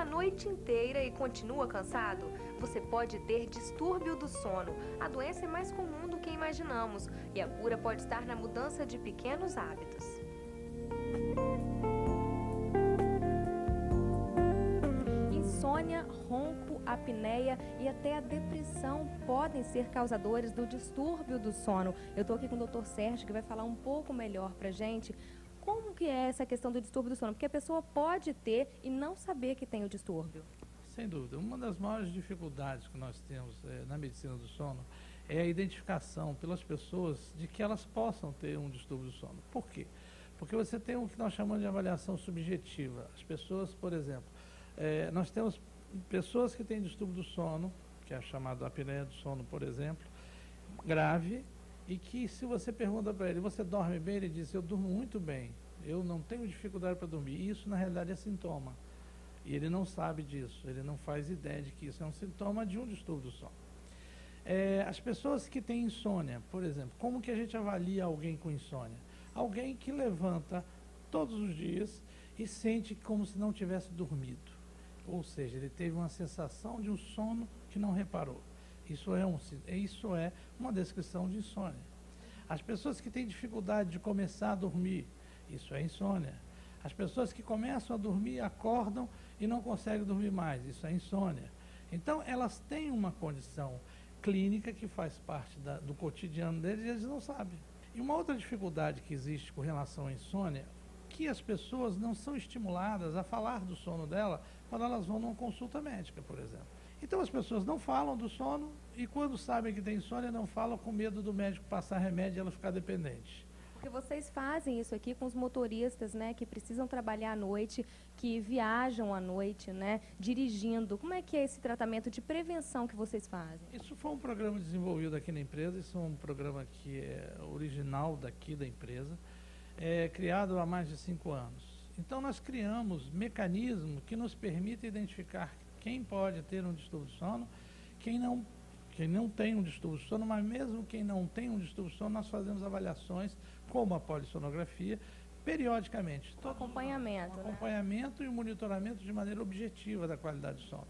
a noite inteira e continua cansado? Você pode ter distúrbio do sono. A doença é mais comum do que imaginamos e a cura pode estar na mudança de pequenos hábitos. Insônia, ronco, apneia e até a depressão podem ser causadores do distúrbio do sono. Eu estou aqui com o Dr. Sérgio, que vai falar um pouco melhor pra gente como que é essa questão do distúrbio do sono, porque a pessoa pode ter e não saber que tem o distúrbio. Sem dúvida. Uma das maiores dificuldades que nós temos na medicina do sono é a identificação pelas pessoas de que elas possam ter um distúrbio do sono. Por quê? Porque você tem o que nós chamamos de avaliação subjetiva. As pessoas, por exemplo, nós temos pessoas que têm distúrbio do sono, que é chamado apneia do sono, por exemplo, grave, e que se você pergunta para ele, você dorme bem? Ele diz, eu durmo muito bem, eu não tenho dificuldade para dormir. E isso, na realidade, é sintoma. E ele não sabe disso, ele não faz ideia de que isso é um sintoma de um distúrbio do sono. As pessoas que têm insônia, por exemplo, como que a gente avalia alguém com insônia? Alguém que levanta todos os dias e sente como se não tivesse dormido. Ou seja, ele teve uma sensação de um sono que não reparou. Isso é uma descrição de insônia. As pessoas que têm dificuldade de começar a dormir, isso é insônia. As pessoas que começam a dormir, acordam e não conseguem dormir mais, isso é insônia. Então, elas têm uma condição clínica que faz parte do cotidiano deles e eles não sabem. E uma outra dificuldade que existe com relação à insônia, que as pessoas não são estimuladas a falar do sono dela quando elas vão numa consulta médica, por exemplo. Então as pessoas não falam do sono e quando sabem que tem insônia não falam com medo do médico passar remédio e ela ficar dependente. Porque vocês fazem isso aqui com os motoristas, né, que precisam trabalhar à noite, que viajam à noite, né, dirigindo. Como é que é esse tratamento de prevenção que vocês fazem? Isso foi um programa desenvolvido aqui na empresa, isso é um programa que é original daqui da empresa, criado há mais de 5 anos. Então nós criamos mecanismos que nos permitem identificar quem pode ter um distúrbio do sono, quem não tem um distúrbio do sono, mas mesmo quem não tem um distúrbio do sono, nós fazemos avaliações, como a polissonografia, periodicamente. Com acompanhamento, né? Acompanhamento e monitoramento de maneira objetiva da qualidade do sono.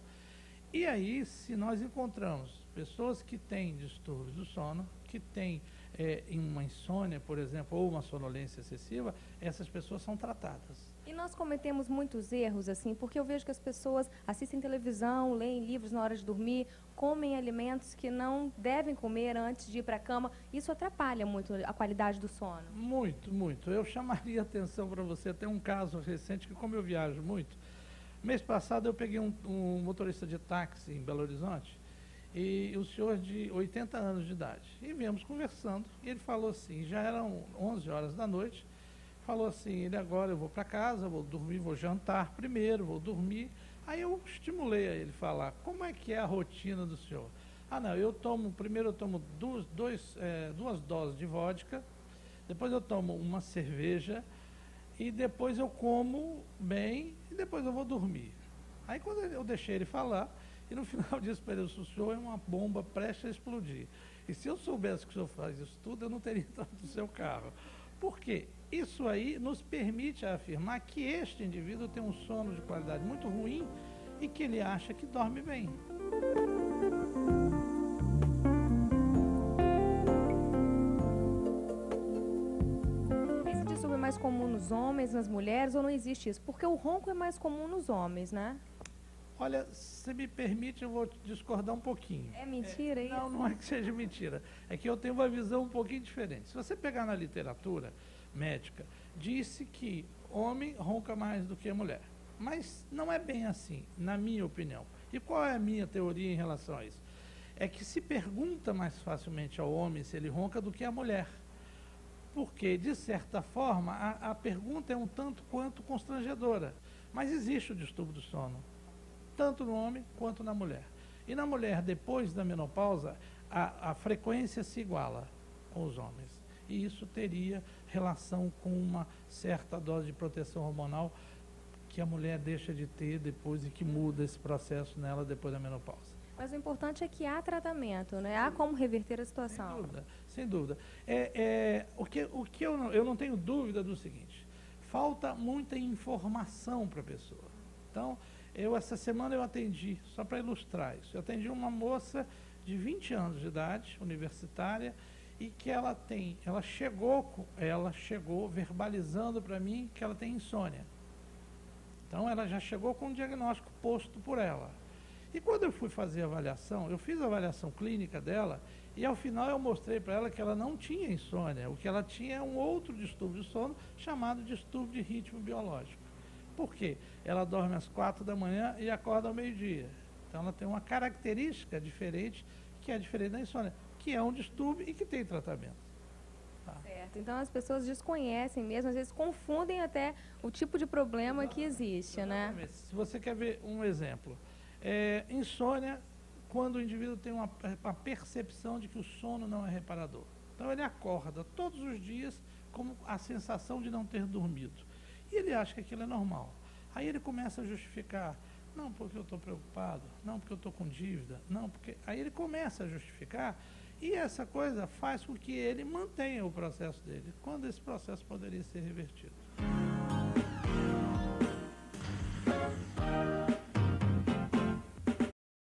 E aí, se nós encontramos pessoas que têm distúrbios do sono, que têm uma insônia, por exemplo, ou uma sonolência excessiva, essas pessoas são tratadas. E nós cometemos muitos erros, assim, porque eu vejo que as pessoas assistem televisão, leem livros na hora de dormir, comem alimentos que não devem comer antes de ir para a cama. Isso atrapalha muito a qualidade do sono. Muito, muito. Eu chamaria atenção para você, até um caso recente, que como eu viajo muito, mês passado eu peguei um motorista de táxi em Belo Horizonte, e o senhor de 80 anos de idade. E viemos conversando, e ele falou assim, já eram 11 horas da noite, falou assim, agora eu vou para casa, vou dormir, vou jantar primeiro, vou dormir. Aí eu estimulei a ele falar, como é que é a rotina do senhor? Ah, não, primeiro eu tomo duas doses de vodka, depois eu tomo uma cerveja, e depois eu como bem, e depois eu vou dormir. Aí quando eu deixei ele falar, e no final disse para ele, o senhor é uma bomba prestes a explodir. E se eu soubesse que o senhor faz isso tudo, eu não teria entrado no seu carro. Por quê? Isso aí nos permite afirmar que este indivíduo tem um sono de qualidade muito ruim e que ele acha que dorme bem. Esse distúrbio é mais comum nos homens, nas mulheres, ou não existe isso? Porque o ronco é mais comum nos homens, né? Olha, se me permite, eu vou discordar um pouquinho. É mentira isso? Não, não é que seja mentira. É que eu tenho uma visão um pouquinho diferente. Se você pegar na literatura médica, disse que homem ronca mais do que a mulher. Mas não é bem assim, na minha opinião. E qual é a minha teoria em relação a isso? É que se pergunta mais facilmente ao homem se ele ronca do que à mulher. Porque, de certa forma, a pergunta é um tanto quanto constrangedora. Mas existe o distúrbio do sono, tanto no homem quanto na mulher. E na mulher, depois da menopausa, a frequência se iguala com os homens. E isso teria relação com uma certa dose de proteção hormonal que a mulher deixa de ter depois e que muda esse processo nela depois da menopausa. Mas o importante é que há tratamento, né? Há como reverter a situação. Sem dúvida, sem dúvida. O que eu não tenho dúvida do seguinte, falta muita informação para a pessoa. Então, essa semana eu atendi, só para ilustrar isso, eu atendi uma moça de 20 anos de idade, universitária, e que ela chegou verbalizando para mim que ela tem insônia. Então, ela já chegou com um diagnóstico posto por ela. E quando eu fui fazer a avaliação, eu fiz a avaliação clínica dela e ao final eu mostrei para ela que ela não tinha insônia, o que ela tinha é um outro distúrbio de sono chamado distúrbio de ritmo biológico. Por quê? Ela dorme às 4 da manhã e acorda ao meio-dia. Então ela tem uma característica diferente, que é diferente da insônia, que é um distúrbio e que tem tratamento. Tá. Certo. Então as pessoas desconhecem mesmo, às vezes confundem até o tipo de problema que existe, né? Se você quer ver um exemplo, insônia, quando o indivíduo tem uma percepção de que o sono não é reparador. Então ele acorda todos os dias com a sensação de não ter dormido. E ele acha que aquilo é normal. Aí ele começa a justificar, não porque eu estou preocupado, não porque eu estou com dívida, não porque... Aí ele começa a justificar e essa coisa faz com que ele mantenha o processo dele, quando esse processo poderia ser revertido.